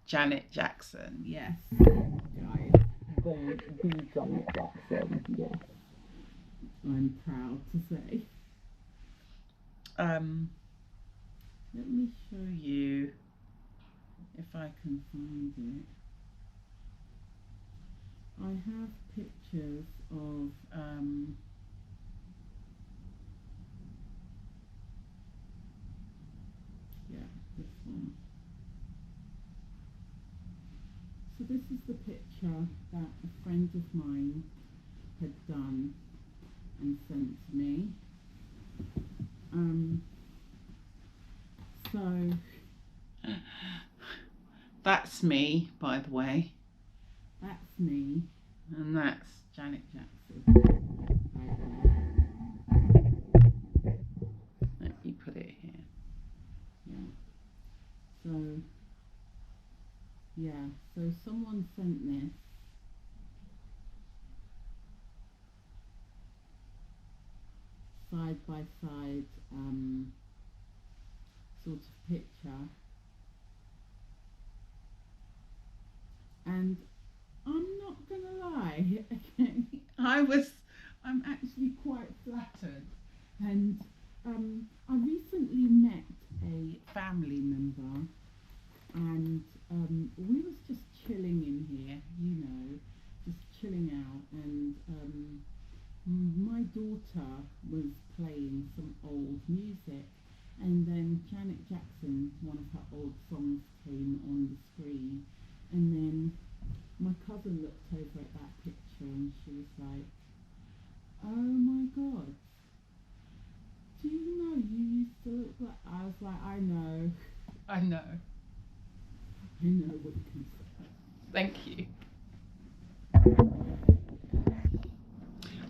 S2: Janet Jackson. Yes, guys, the Janet Jackson. Yes, I'm proud to say. Let me show you if I can find it. I have pictures of this is the picture that a friend of mine had done and sent to me. So
S1: that's me, by the way,
S2: that's me,
S1: and that's Janet Jackson. Let me put it here.
S2: Yeah. So yeah, so someone sent this. Side by side sort of picture, and I'm not gonna lie, okay, I'm actually quite flattered, and I recently met a family member, and we was just chilling in here, you know, just chilling out, and my daughter was playing some old music, and then Janet Jackson, one of her old songs, came on the screen, and then my cousin looked over at that picture and she was like, "Oh my God, do you know you used to look like?" I was like, "I know,
S1: I know.
S2: I know what you can say."
S1: Thank you.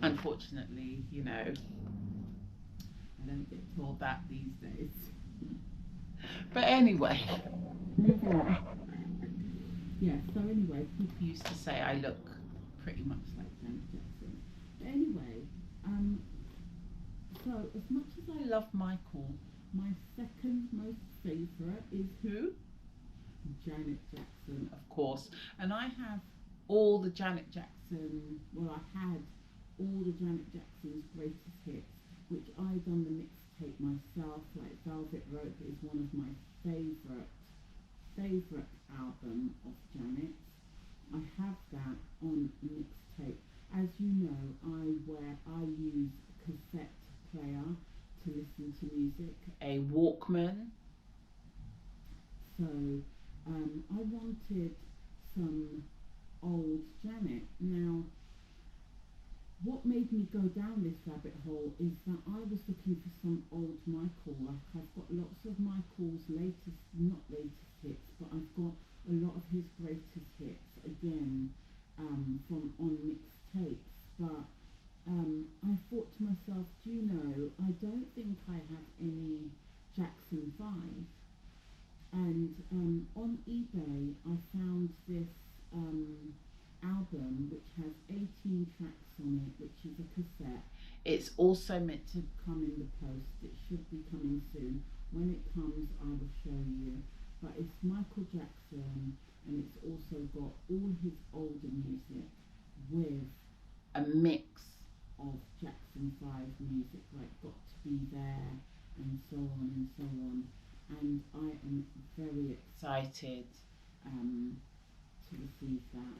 S1: Unfortunately, you know,
S2: I don't get told that these days.
S1: but anyway,
S2: Moving on. Yeah, so anyway,
S1: people used to say I look pretty much like
S2: Janet Jackson. But anyway, so as much as I love Michael, my second most favourite is who? Janet Jackson,
S1: of course. And I have all the Janet Jackson,
S2: well, I had all the Janet Jackson's greatest hits, which I done the mixtape myself. Like Velvet Rope is one of my favourite album of Janet. I have that on mixtape. As you know, I use a cassette player to listen to music,
S1: a Walkman.
S2: so I wanted some old Janet. Now, what made me go down this rabbit hole is that I was looking for some old Michael. Like, I've got lots of Michael's latest, not latest hits, but I've got a lot of his greatest hits again, from on mixtapes. But I thought to myself, do you know, I don't think I have any Jackson 5. And on eBay, I found this album which has 18 tracks on it, which is a cassette. It's also meant to come in the post. It should be coming soon. When it comes, I will show you. But it's Michael Jackson, and it's also got all his older music with a mix of Jackson 5 music, like Got to Be There, and so on and so on. And I am very excited to receive that.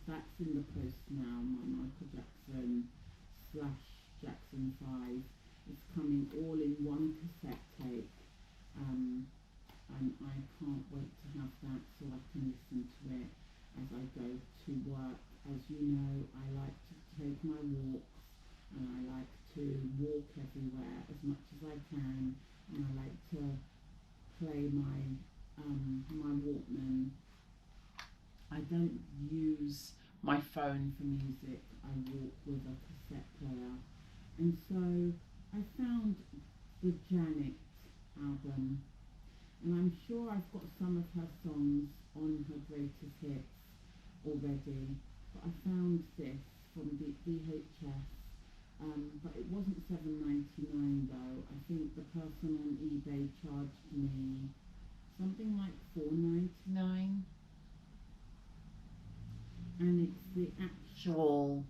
S2: That's in the post now. My Michael Jackson / Jackson 5 is coming all in one cassette tape, and I can't wait to have that so I can listen to it as I go to work. As you know, I like to take my walks, and I like to walk everywhere as much as I can, and I like to play my Walkman. I don't use my phone for music. I walk with a cassette player, and so I found the Janet album, and I'm sure I've got some of her songs on her greatest hits already. But I found this from the VHS. But it wasn't $7.99 though. I think the person on eBay charged me something like $4.99, and it's the actual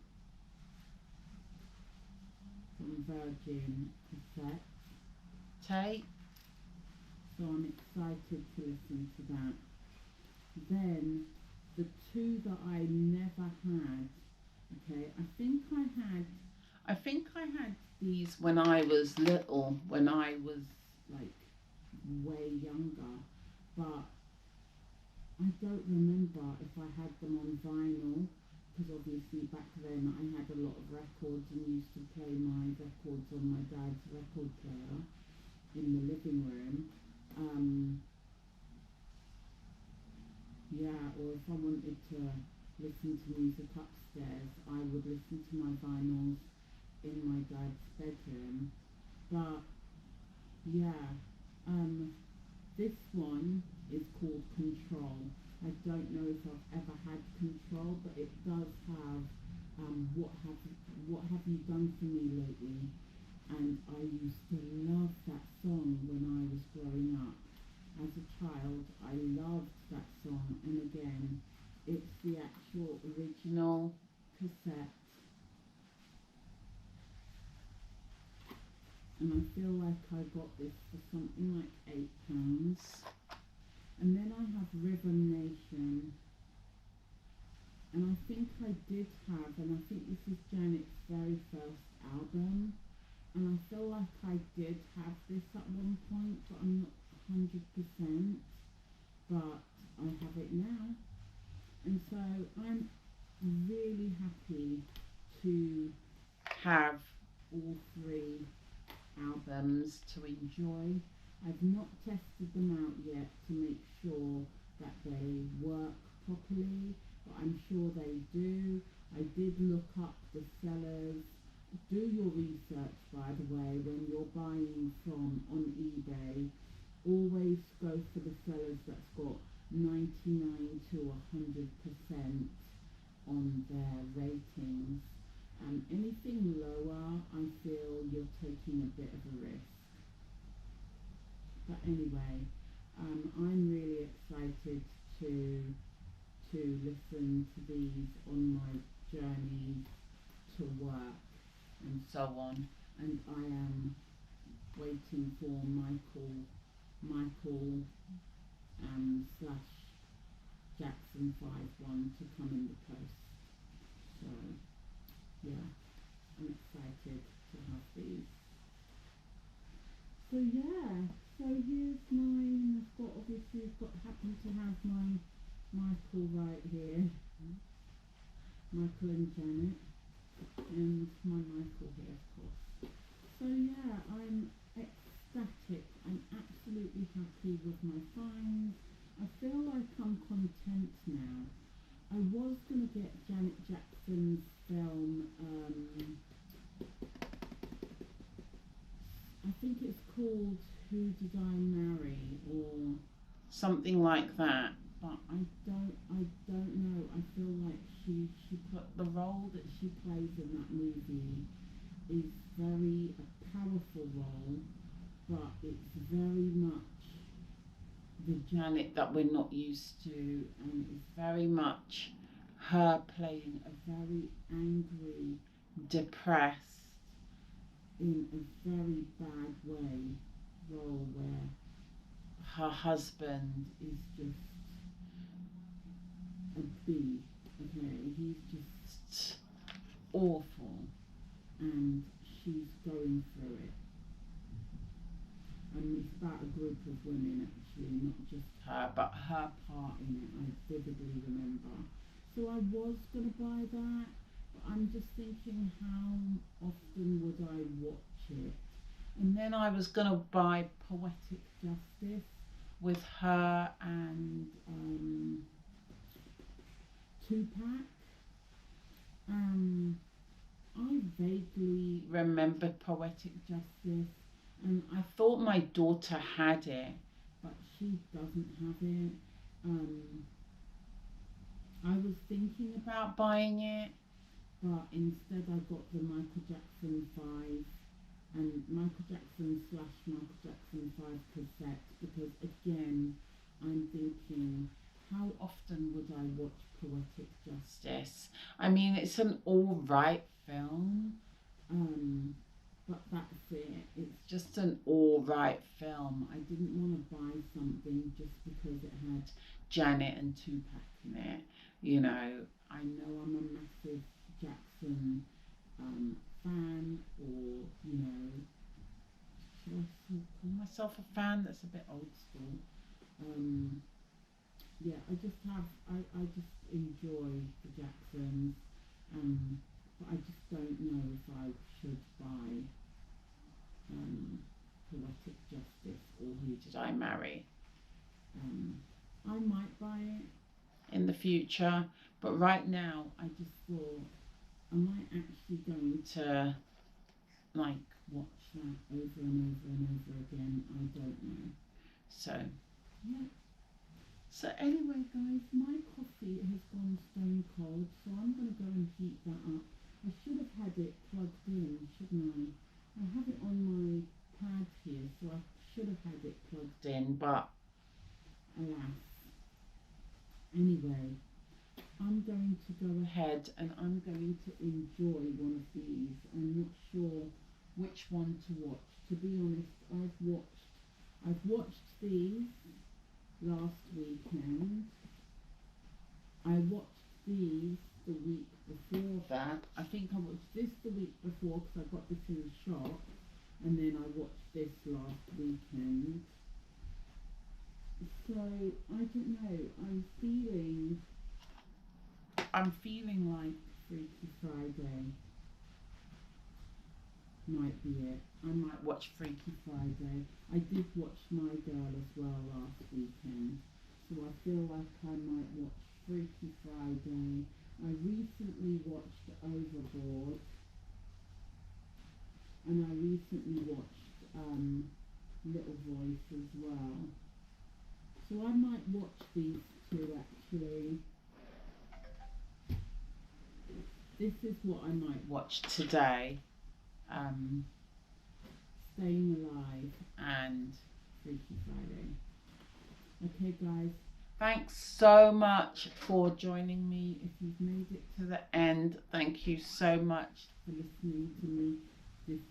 S2: from Virgin cassette tape. So I'm excited to listen to that. Then the two that I never had. Okay, I think I had these when I was little, when I was like way younger, but I don't remember if I had them on vinyl, because obviously back then I had a lot of records and used to play my records on my dad's record player in the living room. Yeah, or if I wanted to listen to music upstairs, I would listen to my vinyls in my dad's bedroom. But yeah, this one is called Control. I don't know if I've ever had Control, but it does have what have you done for me lately? And I used to love that song when I was growing up. As a child, I loved that song, and again, it's the actual original cassette, and I feel like I got this for something like £8. And then I have Rhythm Nation, and I think I did have, and I think this is Janet's very first album, and I feel like I did have this at one point, but I'm not 100%, but I have it now. And so I'm really happy to have all three albums to enjoy. I've not tested them out yet to make sure that they work properly, but I'm sure they do. I did look up the sellers. Do your research, by the way, when you're buying from on eBay. Always go for the sellers that's got 99 to 100% on their ratings. Anything lower, I feel you're taking a bit of a risk. But anyway, I'm really excited to listen to these on my journey to work and so on. And I am waiting for Michael slash Jackson 5-1 to come in the post. So yeah, I'm excited to have these. So yeah, so here's mine. Happen to have my Michael right here, Michael and Janet, and my Michael here, of course. So yeah, I'm ecstatic. I'm absolutely happy with my finds. I feel like I'm content now. I was going to get Janet Jackson's film, I think it's called Who Did I Marry, or something like that. But I don't know. I feel like she put the role that she plays in that movie is very a powerful role, but it's very much the Janet that we're not used to, and it's very much her playing a very angry, depressed, in a very bad way role where her husband is just a B. Okay, he's just awful, and she's going through it. And it's about a group of women, actually, not just her, but her part in it, I vividly remember. So I was going to buy that, but I'm just thinking, how often would I watch it? And then I was going to buy Poetic Justice with her and Tupac. I vaguely remember Poetic Justice, and I thought my daughter had it, but she doesn't have it. I was thinking about buying it, but instead I got the Michael Jackson 5 and Michael Jackson slash Michael Jackson 5 cassette, because again, I'm thinking, how often would I watch Poetic Justice? I mean, it's an alright film, but that's it. It's just an alright film. I didn't want to buy something just because it had Janet and Tupac in it. You know, I know I'm a massive Jackson fan, or, you know, should I still call myself a fan? That's a bit old school. yeah, I just enjoy the Jacksons, but I just don't know if I should buy Poetic Justice or Who Did I Marry. I might buy it in the future, but right now I just thought, am I actually going to like watch that over and over and over again? I don't know. So yeah. So anyway, guys, my coffee has gone stone cold, so I'm going to go and heat that up. I should have had it plugged in, shouldn't I? I have it on my pad here, so I should have had it plugged in, but alas. Anyway, I'm going to go ahead and I'm going to enjoy one of these. I'm not sure which one to watch. To be honest, I've watched these last weekend. I watched these the week before that. I think I watched this the week before because I got this in the shop, and then I watched this last weekend. So I don't know. I'm feeling like Freaky Friday might be it. I might watch Freaky Friday. I did watch My Girl as well last weekend, so I feel like I might watch Freaky Friday. I recently watched Overboard, and I recently watched Little Voice as well. So I might watch these two actually. This is what I might watch today. Staying Alive and Freaky Friday. Okay, guys. Thanks so much for joining me. If you've made it to the end, thank you so much for listening to me, this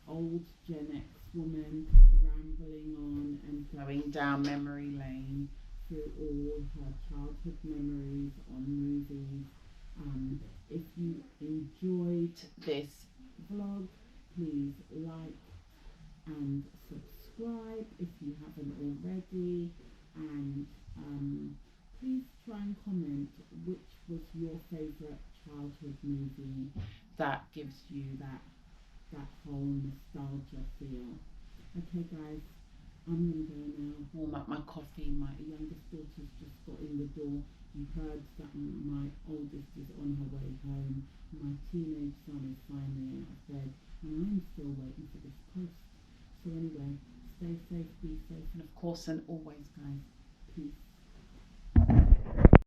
S2: old Gen X woman rambling on and going down memory lane through all her childhood memories on movies. If you enjoyed this vlog, please like and subscribe if you haven't already, and please try and comment which was your favourite childhood movie that gives you that whole nostalgia feel. Okay, guys, I'm going to go now, warm up my coffee. My youngest daughter's just got in the door. You heard that my oldest is on her way home. My teenage son is finally out of bed, and I'm still waiting for this post. So anyway, stay safe, be safe, and of course, and always, guys, peace.